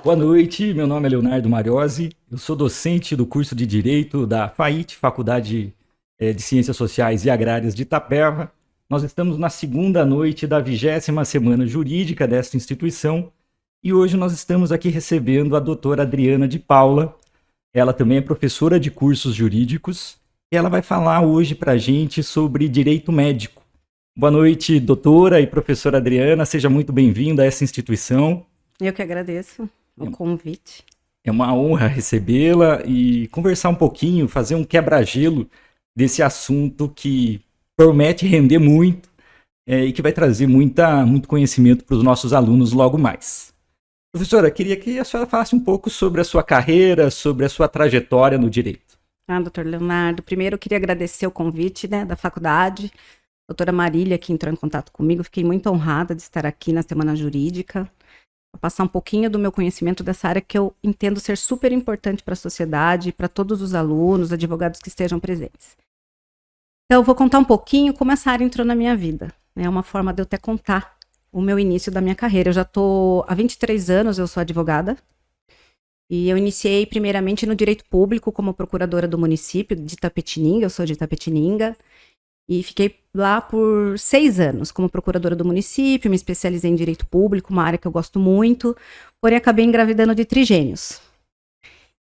Boa noite, meu nome é Leonardo Mariozzi, eu sou docente do curso de Direito da FAIT, Faculdade de Ciências Sociais e Agrárias de Itapeva. Nós estamos na segunda noite da 20ª semana jurídica desta instituição e hoje nós estamos aqui recebendo a doutora Adriana de Paula. Ela também é professora de cursos jurídicos e ela vai falar hoje para a gente sobre direito médico. Boa noite, doutora e professora Adriana, seja muito bem-vinda a essa instituição. Eu que agradeço o convite. É uma honra recebê-la e conversar um pouquinho, fazer um quebra-gelo desse assunto que promete render muito e que vai trazer muito conhecimento para os nossos alunos logo mais. Professora, queria que a senhora falasse um pouco sobre a sua carreira, sobre a sua trajetória no direito. Doutor Leonardo, primeiro eu queria agradecer o convite da faculdade. Doutora Marília, que entrou em contato comigo, fiquei muito honrada de estar aqui na Semana Jurídica. Vou passar um pouquinho do meu conhecimento dessa área que eu entendo ser super importante para a sociedade, para todos os alunos, advogados que estejam presentes. Então, eu vou contar um pouquinho como essa área entrou na minha vida. É uma forma de eu até contar o meu início da minha carreira. Eu já estou há 23 anos, eu sou advogada. E eu iniciei primeiramente no direito público como procuradora do município de Itapetininga, eu sou de Itapetininga. E fiquei lá por 6 anos como procuradora do município, me especializei em direito público, uma área que eu gosto muito, porém acabei engravidando de trigêmeos.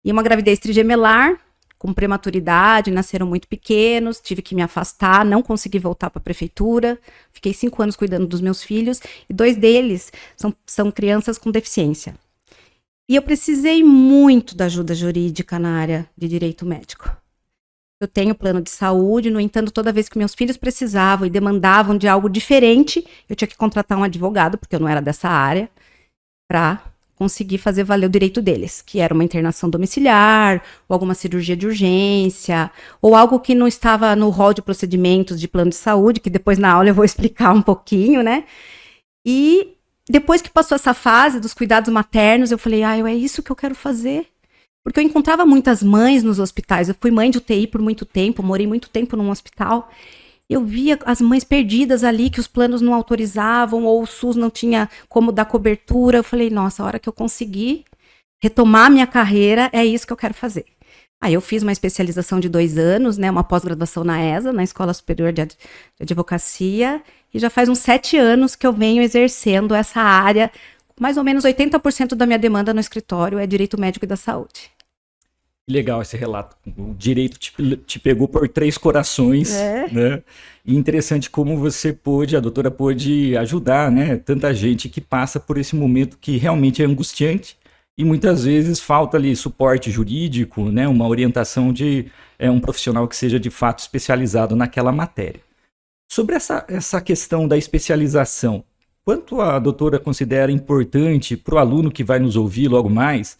E uma gravidez trigemelar, com prematuridade, nasceram muito pequenos, tive que me afastar, não consegui voltar para a prefeitura, fiquei 5 anos cuidando dos meus filhos, e 2 deles são crianças com deficiência. E eu precisei muito da ajuda jurídica na área de direito médico. Eu tenho plano de saúde, no entanto, toda vez que meus filhos precisavam e demandavam de algo diferente, eu tinha que contratar um advogado, porque eu não era dessa área, para conseguir fazer valer o direito deles, que era uma internação domiciliar, ou alguma cirurgia de urgência, ou algo que não estava no rol de procedimentos de plano de saúde, que depois na aula eu vou explicar um pouquinho, né? E depois que passou essa fase dos cuidados maternos, eu falei, é isso que eu quero fazer. Porque eu encontrava muitas mães nos hospitais. Eu fui mãe de UTI por muito tempo, morei muito tempo num hospital. Eu via as mães perdidas ali, que os planos não autorizavam, ou o SUS não tinha como dar cobertura. Eu falei, nossa, a hora que eu conseguir retomar minha carreira, é isso que eu quero fazer. Aí eu fiz uma especialização de 2 anos, né, uma pós-graduação na ESA, na Escola Superior de Advocacia, e já faz uns 7 anos que eu venho exercendo essa área. Mais ou menos 80% da minha demanda no escritório é direito médico e da saúde. Legal esse relato. O direito te pegou por 3 corações, né? E interessante como a doutora pôde ajudar, né? Tanta gente que passa por esse momento que realmente é angustiante e muitas vezes falta ali suporte jurídico, né? Uma orientação de um profissional que seja de fato especializado naquela matéria. Sobre essa questão da especialização, quanto a doutora considera importante para o aluno que vai nos ouvir logo mais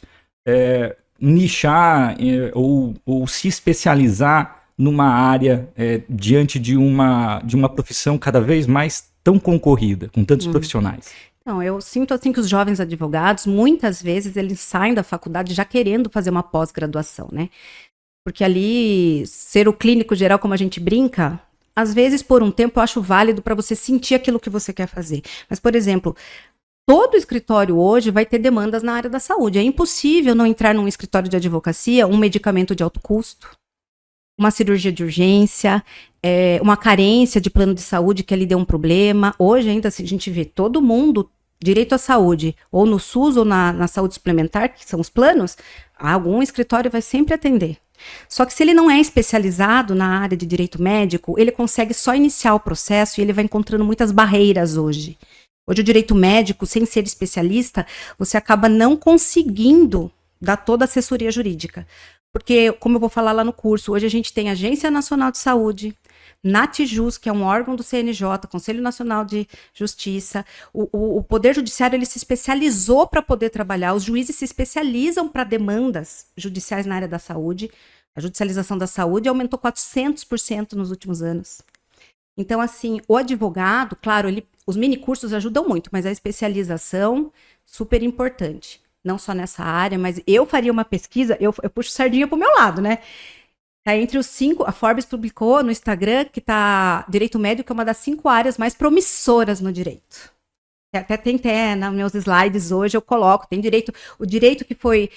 nichar ou se especializar numa área diante de uma profissão cada vez mais tão concorrida, com tantos profissionais? Então, eu sinto assim que os jovens advogados, muitas vezes, eles saem da faculdade já querendo fazer uma pós-graduação, né? Porque ali, ser o clínico geral, como a gente brinca, às vezes, por um tempo, eu acho válido para você sentir aquilo que você quer fazer. Mas, por exemplo, todo escritório hoje vai ter demandas na área da saúde. É impossível não entrar num escritório de advocacia, um medicamento de alto custo, uma cirurgia de urgência, uma carência de plano de saúde que ali deu um problema. Hoje ainda assim, a gente vê todo mundo, direito à saúde, ou no SUS ou na saúde suplementar, que são os planos, algum escritório vai sempre atender. Só que se ele não é especializado na área de direito médico, ele consegue só iniciar o processo e ele vai encontrando muitas barreiras hoje. Hoje o direito médico, sem ser especialista, você acaba não conseguindo dar toda a assessoria jurídica. Porque, como eu vou falar lá no curso, hoje a gente tem Agência Nacional de Saúde, NATJUS, que é um órgão do CNJ, Conselho Nacional de Justiça. O Poder Judiciário ele se especializou para poder trabalhar, os juízes se especializam para demandas judiciais na área da saúde. A judicialização da saúde aumentou 400% nos últimos anos. Então, assim, o advogado, claro, os minicursos ajudam muito, mas a especialização, super importante. Não só nessa área, mas eu faria uma pesquisa, eu puxo sardinha pro meu lado, né? Tá entre os 5, a Forbes publicou no Instagram que direito médico é uma das 5 áreas mais promissoras no direito. Até tem nos meus slides hoje, eu coloco, tem direito, o direito que foi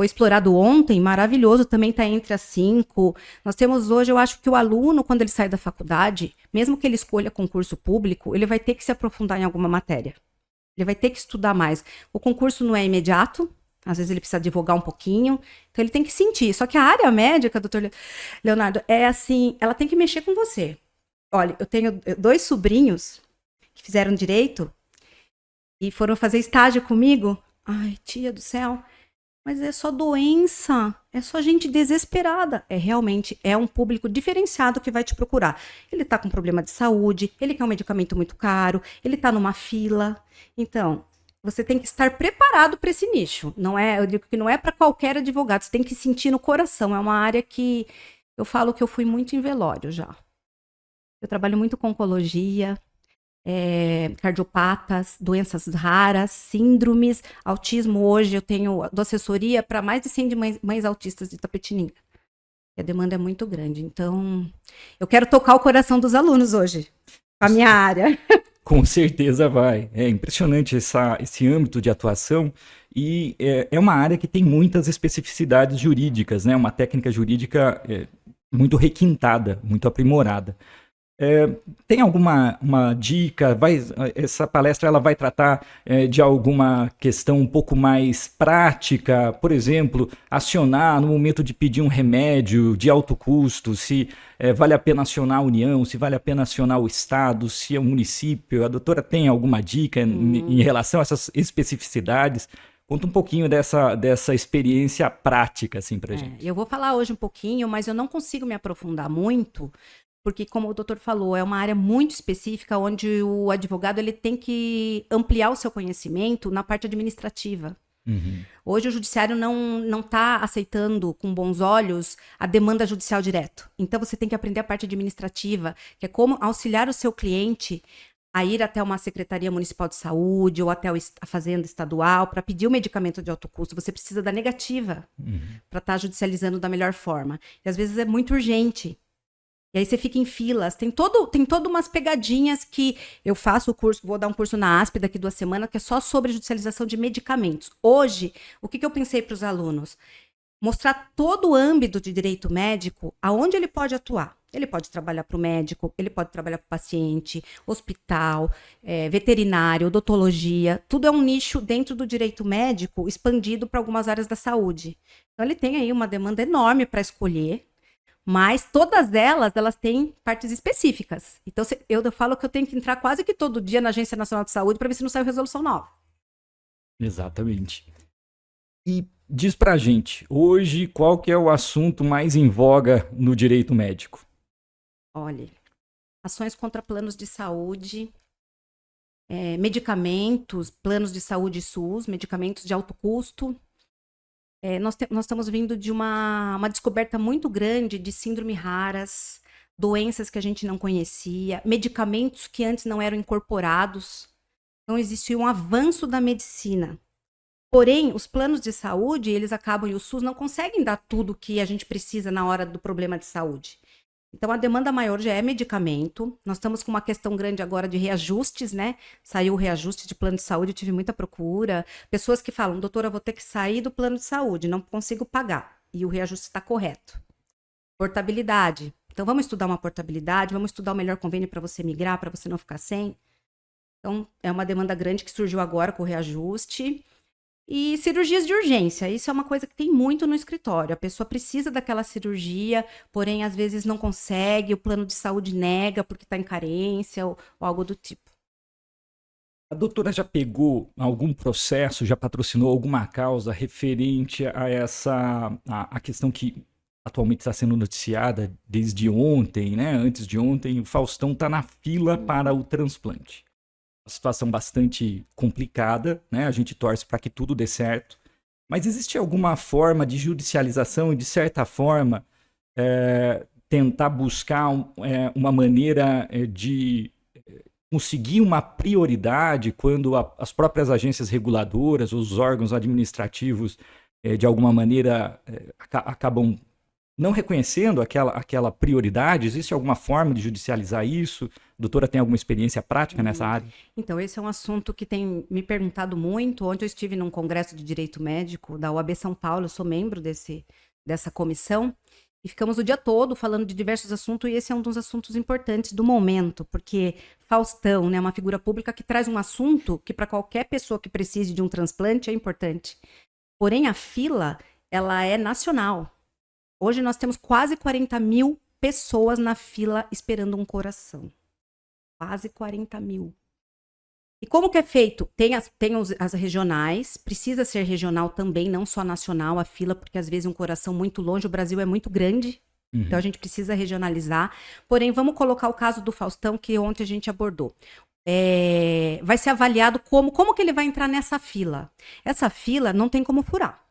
explorado ontem, maravilhoso, também está entre as 5. Nós temos hoje, eu acho que o aluno, quando ele sai da faculdade, mesmo que ele escolha concurso público, ele vai ter que se aprofundar em alguma matéria. Ele vai ter que estudar mais. O concurso não é imediato, às vezes ele precisa advogar um pouquinho, então ele tem que sentir. Só que a área médica, doutor Leonardo, é assim, ela tem que mexer com você. Olha, eu tenho 2 sobrinhos que fizeram direito e foram fazer estágio comigo. Ai, tia do céu, mas é só doença, é só gente desesperada. Realmente, é um público diferenciado que vai te procurar. Ele tá com problema de saúde, ele quer um medicamento muito caro, ele tá numa fila. Então, você tem que estar preparado para esse nicho. Não é, eu digo que não é para qualquer advogado, você tem que sentir no coração. É uma área que eu falo que eu fui muito em velório já. Eu trabalho muito com oncologia, cardiopatas, doenças raras, síndromes, autismo. Hoje eu dou assessoria para mais de 100 de mães autistas de Tapetininga. A demanda é muito grande. Então, eu quero tocar o coração dos alunos hoje, com a minha área. Com certeza vai. É impressionante esse âmbito de atuação e é uma área que tem muitas especificidades jurídicas, né? Uma técnica jurídica muito requintada, muito aprimorada. Tem alguma dica? Essa palestra ela vai tratar de alguma questão um pouco mais prática, por exemplo, acionar no momento de pedir um remédio de alto custo, se vale a pena acionar a União, se vale a pena acionar o Estado, se é o município. A doutora tem alguma dica em relação a essas especificidades? Conta um pouquinho dessa experiência prática assim, pra gente. Eu vou falar hoje um pouquinho, mas eu não consigo me aprofundar muito, porque, como o doutor falou, é uma área muito específica onde o advogado ele tem que ampliar o seu conhecimento na parte administrativa. Uhum. Hoje o judiciário não está aceitando com bons olhos a demanda judicial direto. Então você tem que aprender a parte administrativa, que é como auxiliar o seu cliente a ir até uma secretaria municipal de saúde ou até a fazenda estadual para pedir o medicamento de alto custo. Você precisa da negativa para estar judicializando da melhor forma. E às vezes é muito urgente. E aí você fica em filas, tem todo umas pegadinhas que eu faço o curso, vou dar um curso na ASP daqui 2 semanas, que é só sobre judicialização de medicamentos. Hoje, o que eu pensei para os alunos? Mostrar todo o âmbito de direito médico, aonde ele pode atuar. Ele pode trabalhar para o médico, ele pode trabalhar para o paciente, hospital, veterinário, odontologia, tudo é um nicho dentro do direito médico expandido para algumas áreas da saúde. Então ele tem aí uma demanda enorme para escolher, mas todas elas têm partes específicas. Então, eu falo que eu tenho que entrar quase que todo dia na Agência Nacional de Saúde para ver se não saiu resolução nova. Exatamente. E diz pra gente, hoje, qual que é o assunto mais em voga no direito médico? Olha, ações contra planos de saúde, medicamentos, planos de saúde SUS, medicamentos de alto custo. Nós estamos vindo de uma descoberta muito grande de síndromes raras, doenças que a gente não conhecia, medicamentos que antes não eram incorporados. Então, existia um avanço da medicina. Porém, os planos de saúde, eles acabam, e o SUS não conseguem dar tudo que a gente precisa na hora do problema de saúde. Então, a demanda maior já é medicamento. Nós estamos com uma questão grande agora de reajustes, né? Saiu o reajuste de plano de saúde, eu tive muita procura. Pessoas que falam, doutora, eu vou ter que sair do plano de saúde, não consigo pagar. E o reajuste está correto. Portabilidade. Então, vamos estudar uma portabilidade, vamos estudar o melhor convênio para você migrar, para você não ficar sem. Então, é uma demanda grande que surgiu agora com o reajuste. E cirurgias de urgência, isso é uma coisa que tem muito no escritório. A pessoa precisa daquela cirurgia, porém, às vezes não consegue, o plano de saúde nega porque está em carência ou algo do tipo. A doutora já pegou algum processo, já patrocinou alguma causa referente a a questão que atualmente está sendo noticiada desde ontem, né? Antes de ontem, o Faustão está na fila para o transplante. Uma situação bastante complicada, né? A gente torce para que tudo dê certo. Mas existe alguma forma de judicialização e, de certa forma, tentar buscar uma maneira de conseguir uma prioridade quando as próprias agências reguladoras, os órgãos administrativos, de alguma maneira, acabam não reconhecendo aquela prioridade? Existe alguma forma de judicializar isso? A doutora tem alguma experiência prática nessa área? Então, esse é um assunto que tem me perguntado muito. Ontem eu estive num congresso de direito médico da OAB São Paulo, eu sou membro dessa comissão, e ficamos o dia todo falando de diversos assuntos, e esse é um dos assuntos importantes do momento, porque Faustão, né, é uma figura pública que traz um assunto que para qualquer pessoa que precise de um transplante é importante. Porém, a fila, ela é nacional. Hoje nós temos quase 40 mil pessoas na fila esperando um coração. Quase 40 mil. E como que é feito? Tem as regionais, precisa ser regional também, não só nacional, a fila, porque às vezes um coração muito longe, o Brasil é muito grande, então a gente precisa regionalizar. Porém, vamos colocar o caso do Faustão, que ontem a gente abordou. Vai ser avaliado como que ele vai entrar nessa fila. Essa fila não tem como furar,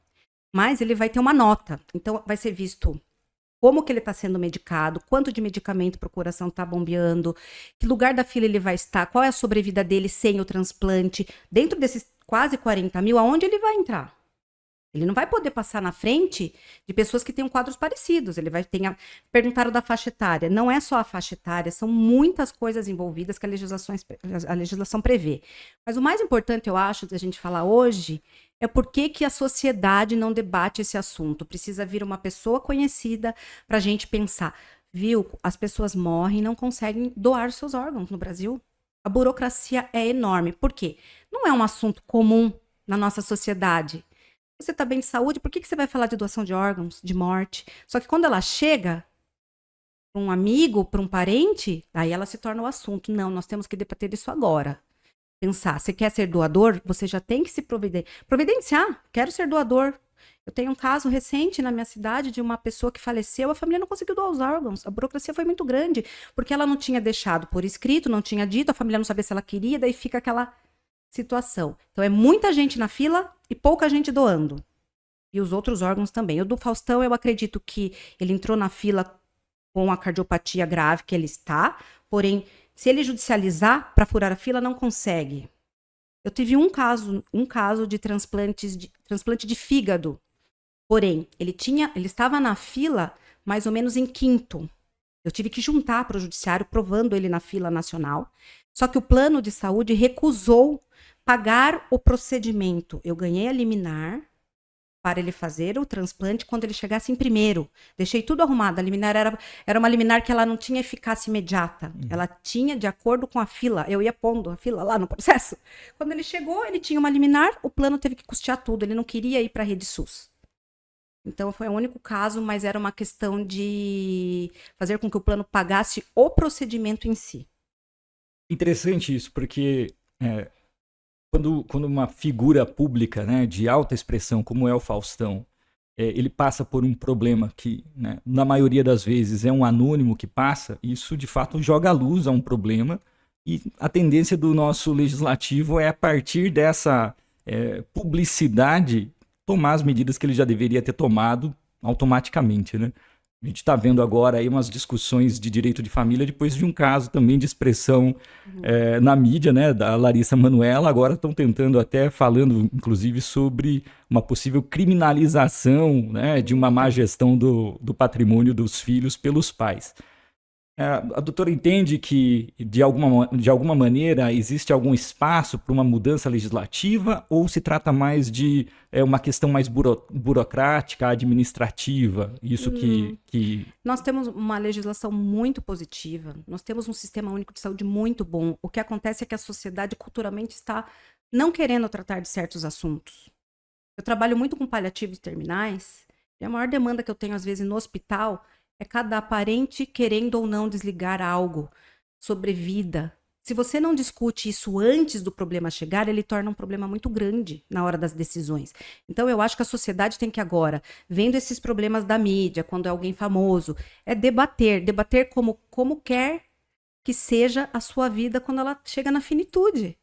mas ele vai ter uma nota. Então, vai ser visto como que ele está sendo medicado, quanto de medicamento para o coração está bombeando, que lugar da fila ele vai estar, qual é a sobrevida dele sem o transplante. Dentro desses quase 40 mil, aonde ele vai entrar? Ele não vai poder passar na frente de pessoas que tenham quadros parecidos. Ele vai ter. Perguntaram da faixa etária. Não é só a faixa etária, são muitas coisas envolvidas que a legislação prevê. Mas o mais importante, eu acho, da gente falar hoje é por que a sociedade não debate esse assunto. Precisa vir uma pessoa conhecida para a gente pensar. Viu? As pessoas morrem e não conseguem doar seus órgãos no Brasil. A burocracia é enorme. Por quê? Não é um assunto comum na nossa sociedade. Você está bem de saúde, por que você vai falar de doação de órgãos, de morte? Só que quando ela chega para um amigo, para um parente, aí ela se torna o assunto. Não, nós temos que debater isso agora. Pensar, você quer ser doador? Você já tem que se providenciar. Quero ser doador. Eu tenho um caso recente na minha cidade de uma pessoa que faleceu, a família não conseguiu doar os órgãos. A burocracia foi muito grande, porque ela não tinha deixado por escrito, não tinha dito, a família não sabia se ela queria, daí fica aquela situação. Então é muita gente na fila e pouca gente doando. E os outros órgãos também. O do Faustão, eu acredito que ele entrou na fila com a cardiopatia grave que ele está, porém, se ele judicializar para furar a fila, não consegue. Eu tive um caso de transplante de fígado. Porém, ele estava na fila mais ou menos em quinto. Eu tive que juntar para o judiciário, provando ele na fila nacional. Só que o plano de saúde recusou pagar o procedimento. Eu ganhei a liminar para ele fazer o transplante quando ele chegasse em primeiro. Deixei tudo arrumado. A liminar era uma liminar que ela não tinha eficácia imediata. Ela tinha de acordo com a fila. Eu ia pondo a fila lá no processo. Quando ele chegou, ele tinha uma liminar, o plano teve que custear tudo. Ele não queria ir para a rede SUS. Então, foi o único caso, mas era uma questão de fazer com que o plano pagasse o procedimento em si. Interessante isso, porque quando uma figura pública, né, de alta expressão, como é o Faustão, ele passa por um problema que, né, na maioria das vezes, é um anônimo que passa, isso, de fato, joga a luz a um problema, e a tendência do nosso legislativo é, a partir dessa publicidade, tomar as medidas que ele já deveria ter tomado automaticamente, né? A gente está vendo agora aí umas discussões de direito de família depois de um caso também de expressão na mídia, né, da Larissa Manoela. Agora estão tentando até, falando inclusive sobre uma possível criminalização, né, de uma má gestão do patrimônio dos filhos pelos pais. A doutora entende que, de alguma maneira, existe algum espaço para uma mudança legislativa, ou se trata mais de uma questão mais burocrática, administrativa? Isso que... Nós temos uma legislação muito positiva, nós temos um sistema único de saúde muito bom. O que acontece é que a sociedade culturalmente está não querendo tratar de certos assuntos. Eu trabalho muito com paliativos terminais, e a maior demanda que eu tenho, às vezes, no hospital é cada parente querendo ou não desligar algo sobre vida. Se você não discute isso antes do problema chegar, ele torna um problema muito grande na hora das decisões. Então, eu acho que a sociedade tem que agora, vendo esses problemas da mídia, quando é alguém famoso, debater como quer que seja a sua vida quando ela chega na finitude.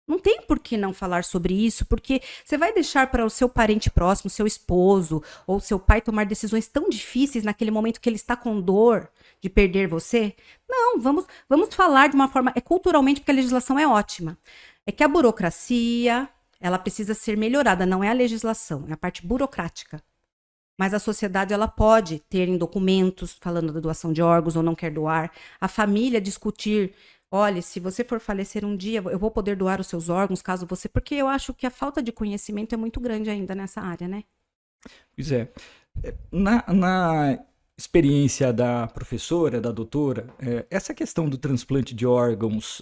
Não tem por que não falar sobre isso, porque você vai deixar para o seu parente próximo, seu esposo ou seu pai tomar decisões tão difíceis naquele momento que ele está com dor de perder você? Não, vamos falar de uma forma... culturalmente, porque a legislação é ótima. É que a burocracia, ela precisa ser melhorada, não é a legislação, é a parte burocrática. Mas a sociedade, ela pode ter em documentos falando da doação de órgãos ou não quer doar. A família discutir, olha, se você for falecer um dia, eu vou poder doar os seus órgãos, caso você... Porque eu acho que a falta de conhecimento é muito grande ainda nessa área, né? Pois é. Na experiência da professora, da doutora, essa questão do transplante de órgãos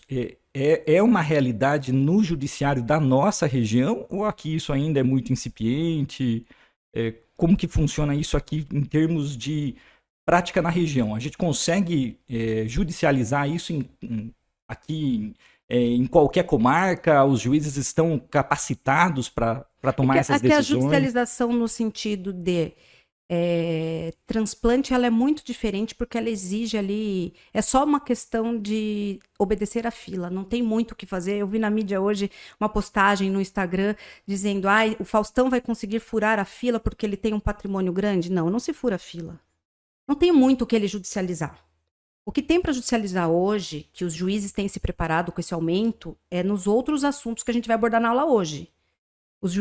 é uma realidade no judiciário da nossa região ou aqui isso ainda é muito incipiente? Como que funciona isso aqui em termos de prática na região? A gente consegue judicializar isso aqui em qualquer comarca? Os juízes estão capacitados para tomar essas decisões? A judicialização no sentido de transplante, ela é muito diferente porque ela exige ali, é só uma questão de obedecer à fila, não tem muito o que fazer. Eu vi na mídia hoje uma postagem no Instagram dizendo, o Faustão vai conseguir furar a fila porque ele tem um patrimônio grande. Não se fura a fila. Não tem muito o que ele judicializar. O que tem para judicializar hoje, que os juízes têm se preparado com esse aumento, é nos outros assuntos que a gente vai abordar na aula hoje. Os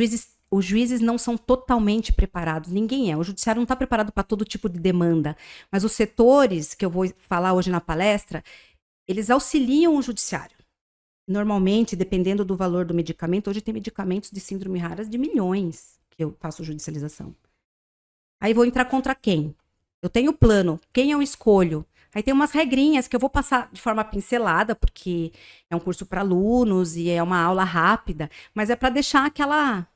juízes não são totalmente preparados, ninguém é. O judiciário não está preparado para todo tipo de demanda. Mas os setores, que eu vou falar hoje na palestra, eles auxiliam o judiciário. Normalmente, dependendo do valor do medicamento, hoje tem medicamentos de síndrome raras de milhões que eu faço judicialização. Aí vou entrar contra quem? Eu tenho plano, quem eu escolho? Aí tem umas regrinhas que eu vou passar de forma pincelada, porque é um curso para alunos e é uma aula rápida, mas é para deixar aquela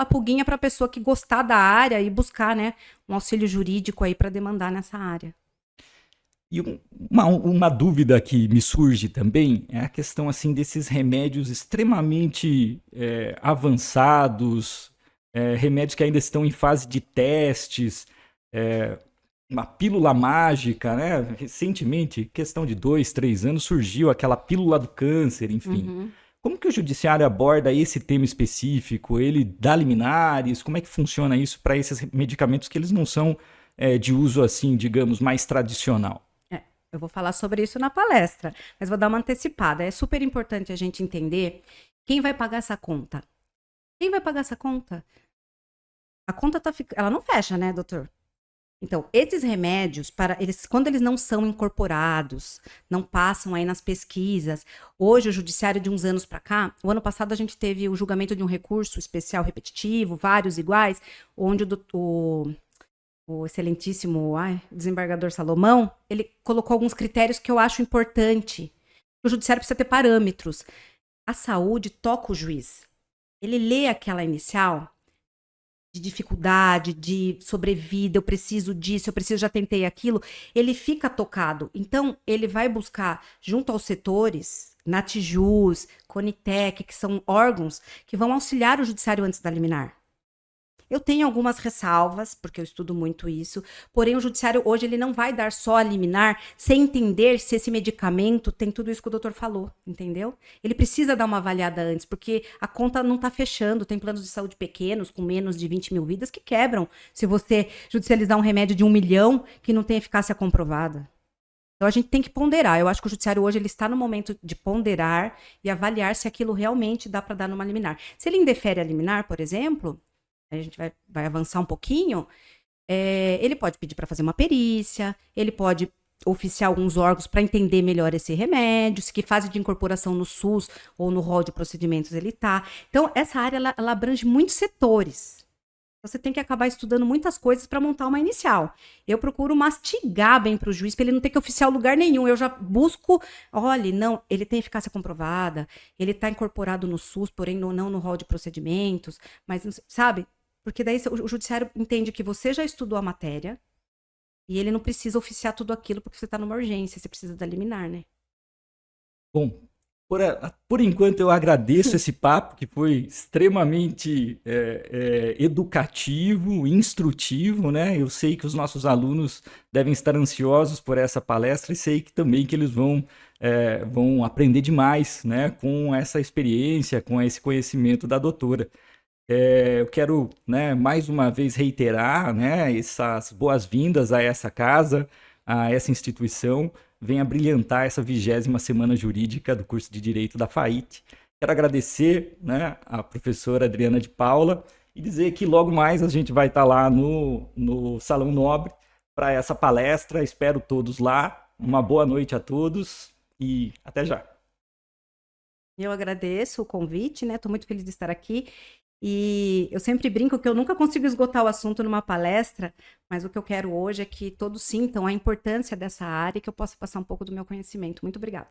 pulguinha para a pessoa que gostar da área e buscar, né, um auxílio jurídico aí para demandar nessa área. E uma dúvida que me surge também é a questão assim desses remédios extremamente avançados, remédios que ainda estão em fase de testes, uma pílula mágica, né? Recentemente, questão de 2, 3 anos, surgiu aquela pílula do câncer, enfim. Uhum. Como que o judiciário aborda esse tema específico? Ele dá liminares? Como é que funciona isso para esses medicamentos que eles não são de uso, assim, digamos, mais tradicional? Eu vou falar sobre isso na palestra, mas vou dar uma antecipada. É super importante a gente entender quem vai pagar essa conta. Quem vai pagar essa conta? A conta ela não fecha, né, doutor? Então, esses remédios, quando eles não são incorporados, não passam aí nas pesquisas, hoje o judiciário de uns anos para cá, o ano passado a gente teve o julgamento de um recurso especial repetitivo, vários iguais, onde o excelentíssimo desembargador Salomão, ele colocou alguns critérios que eu acho importante. O judiciário precisa ter parâmetros. A saúde toca o juiz. Ele lê aquela inicial de dificuldade, de sobrevida, eu preciso disso, já tentei aquilo, ele fica tocado. Então, ele vai buscar, junto aos setores, Natijus, Conitec, que são órgãos que vão auxiliar o judiciário antes da liminar. Eu tenho algumas ressalvas, porque eu estudo muito isso, porém o judiciário hoje ele não vai dar só a liminar sem entender se esse medicamento tem tudo isso que o doutor falou, entendeu? Ele precisa dar uma avaliada antes, porque a conta não está fechando, tem planos de saúde pequenos, com menos de 20 mil vidas, que quebram se você judicializar um remédio de 1 milhão que não tem eficácia comprovada. Então a gente tem que ponderar. Eu acho que o judiciário hoje ele está no momento de ponderar e avaliar se aquilo realmente dá para dar numa liminar. Se ele indefere a liminar, por exemplo, a gente vai avançar um pouquinho, ele pode pedir para fazer uma perícia, ele pode oficiar alguns órgãos para entender melhor esse remédio, se que fase de incorporação no SUS ou no rol de procedimentos ele está. Então, essa área ela abrange muitos setores. Você tem que acabar estudando muitas coisas para montar uma inicial. Eu procuro mastigar bem para o juiz, para ele não ter que oficiar lugar nenhum. Eu já busco, olha, não, ele tem eficácia comprovada, ele está incorporado no SUS, porém não no rol de procedimentos, mas, sabe? Porque daí o judiciário entende que você já estudou a matéria e ele não precisa oficiar tudo aquilo porque você está numa urgência, você precisa da liminar, né? Bom, por enquanto eu agradeço esse papo que foi extremamente educativo, instrutivo, né? Eu sei que os nossos alunos devem estar ansiosos por essa palestra e sei que também que eles vão aprender demais, né? Com essa experiência, com esse conhecimento da doutora. Eu quero, né, mais uma vez reiterar, né, essas boas-vindas a essa casa, a essa instituição. Venha brilhantar essa 20ª Semana Jurídica do curso de Direito da FAIT. Quero agradecer, né, a professora Adriana de Paula e dizer que logo mais a gente vai estar lá no Salão Nobre para essa palestra. Espero todos lá. Uma boa noite a todos e até já. Eu agradeço o convite, né? Estou muito feliz de estar aqui. E eu sempre brinco que eu nunca consigo esgotar o assunto numa palestra, mas o que eu quero hoje é que todos sintam a importância dessa área e que eu possa passar um pouco do meu conhecimento. Muito obrigada.